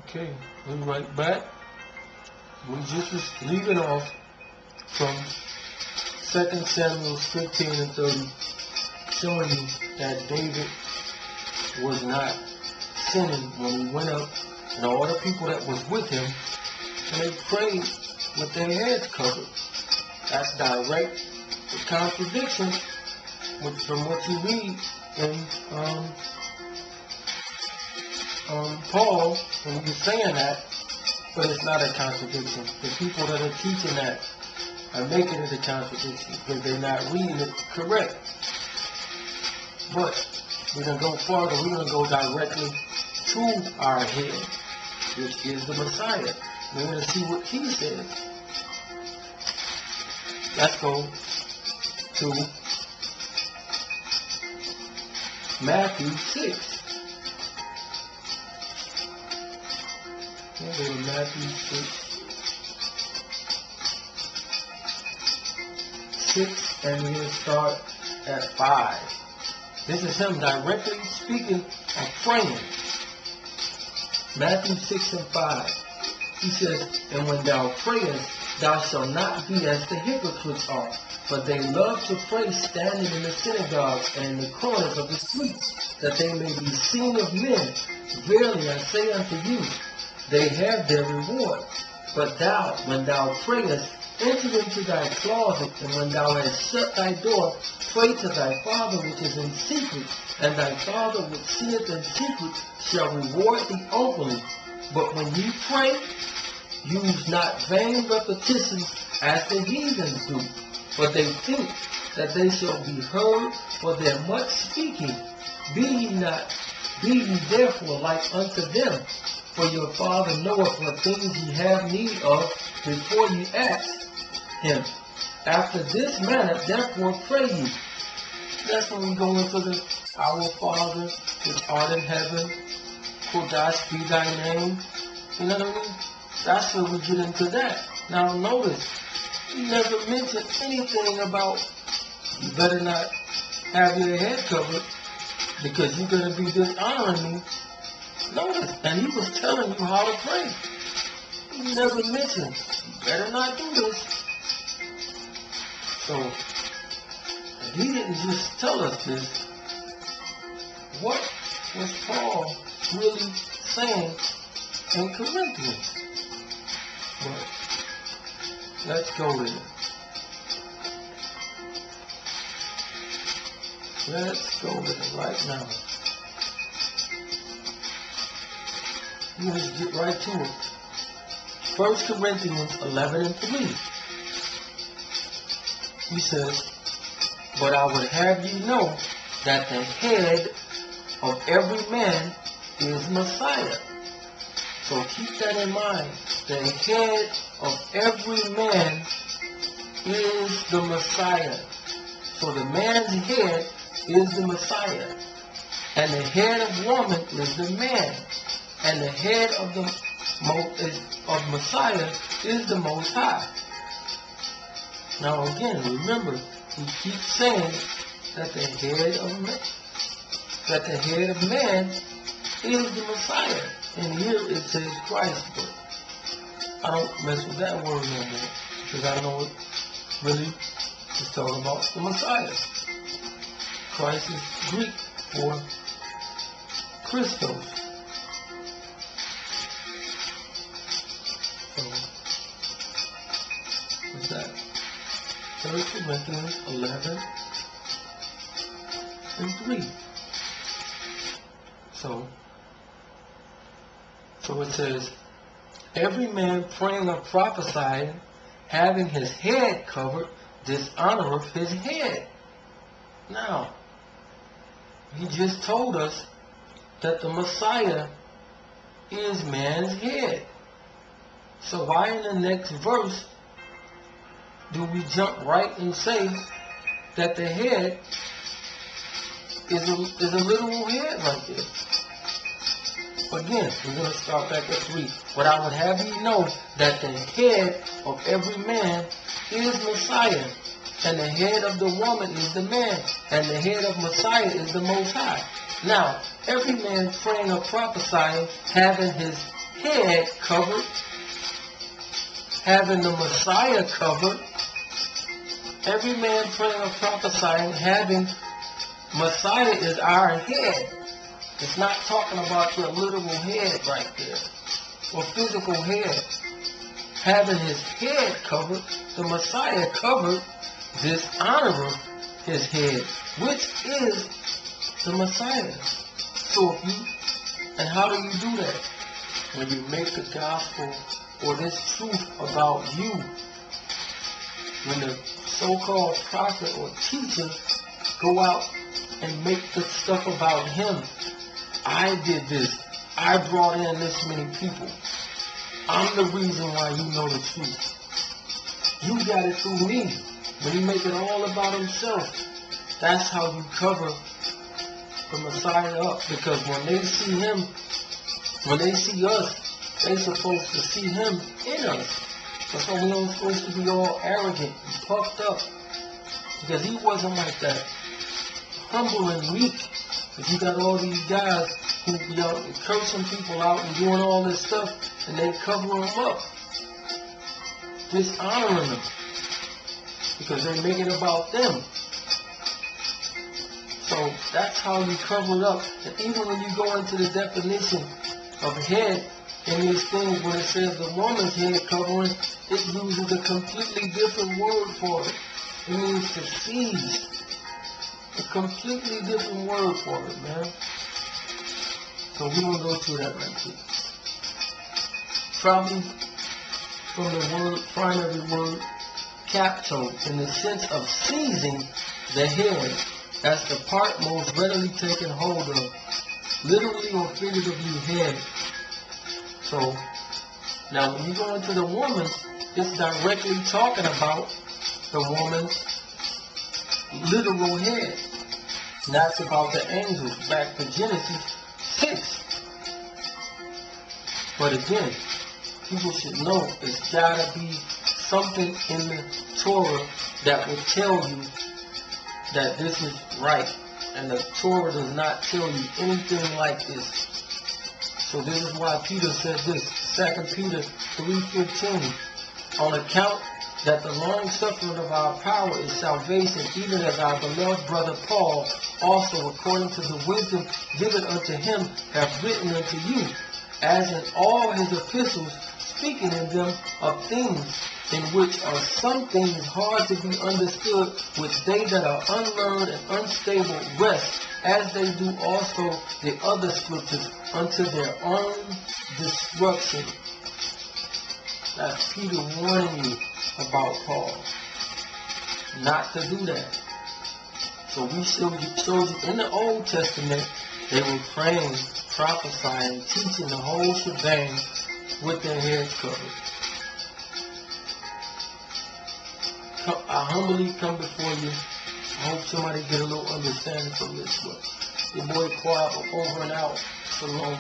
Okay, we're right back. We just was leaving off from 2 Samuel 15 and 30, showing you that David was not sinning when he went up, and all the people that was with him, and they prayed with their heads covered. That's direct contradiction from what you read in Paul when he's saying that, but it's not a contradiction. The people that are teaching that are making it a contradiction because they're not reading it correct. But we're going to go farther. We're going to go directly to our head, which is the Messiah. We're going to see what he says. Let's go to Matthew 6. We'll go to Matthew 6, and we're going to start at 5. This is him directly speaking and praying. Matthew 6 and 5. He says, "And when thou prayest, thou shalt not be as the hypocrites are, for they love to pray standing in the synagogues and in the corners of the streets, that they may be seen of men. Verily I say unto you, they have their reward. But thou, when thou prayest, enter into thy closet, and when thou hast shut thy door, pray to thy Father which is in secret, and thy Father which seeth in secret shall reward thee openly. But when ye pray, use not vain repetitions as the heathens do, for they think that they shall be heard for their much speaking. Be ye therefore like unto them, for your Father knoweth what things ye have need of before ye ask him. After this manner therefore pray ye." That's when we go into the Our Father which art in heaven, Kodash be thy name. You know what I mean? That's where we get into that. Now notice, he never mentioned anything about you better not have your head covered because you're going to be dishonoring me. Notice, and he was telling you how to pray. He never mentioned, you better not do this. So, if he didn't just tell us this, what was Paul really saying in Corinthians? But let's go there. Let's go there right now. Let's get right to it. 1 Corinthians 11 and 3. He says, "But I would have you know that the head of every man is Messiah." So keep that in mind. The head of every man is the Messiah. So the man's head is the Messiah. And the head of woman is the man. And the head of Messiah is the Most High. Now again, remember, he keeps saying that the head of man is the Messiah. And here it says Christ, but I don't mess with that word no more because I know it really is talking about the Messiah. Christ is Greek for Christos. So, what's that? 3 Corinthians 11 and 3. So it says, "Every man praying or prophesying, having his head covered, dishonoreth his head." Now, he just told us that the Messiah is man's head. So why in the next verse do we jump right and say that the head is a literal head right there? Again, we're going to start back at 3. "But I would have you know that the head of every man is Messiah, and the head of the woman is the man, and the head of Messiah is the Most High." Now, every man praying or prophesying, having his head covered, having the Messiah covered. Every man praying or prophesying, having Messiah is our head. It's not talking about your literal head right there, or physical head. Having his head covered, the Messiah covered, dishonoring his head, which is the Messiah. So if you, and how do you do that? When you make the gospel or this truth about you, when the so-called prophet or teacher go out and make the stuff about him. I did this. I brought in this many people. I'm the reason why you know the truth. You got it through me. When he make it all about himself, that's how you cover the Messiah up. Because when they see him, when they see us, they supposed to see him in us. That's why we don't supposed to be all arrogant and puffed up. Because he wasn't like that. Humble and meek. But you got all these guys who be out cursing people out and doing all this stuff, and they cover them up. Dishonoring them. Because they make it about them. So that's how you cover it up. And even when you go into the definition of head, in these things, when it says the woman's head covering, it uses a completely different word for it. It means to seize. A completely different word for it, man. So we're going to go through that right here. Probably from the word, primary word, capto, in the sense of seizing the head. That's the part most readily taken hold of. Literally or figuratively head. So, now when you go into the woman, it's directly talking about the woman's literal head. And that's about the angels, back to Genesis 6. But again, people should know there's gotta be something in the Torah that will tell you that this is right. And the Torah does not tell you anything like this. So this is why Peter said this, 2 Peter 3:15, on account that the long suffering of our power is salvation, even as our beloved brother Paul also, according to the wisdom given unto him, hath written unto you, as in all his epistles, speaking in them of things in which are some things hard to be understood, which they that are unlearned and unstable rest, as they do also the other scriptures, unto their own destruction. That's Peter warning you about Paul. Not to do that. So we showed you in the Old Testament, they were praying, prophesying, teaching the whole shebang with their heads covered. I humbly come before you. I hope somebody get a little understanding from this. But your boy Quab over and out. Shalom.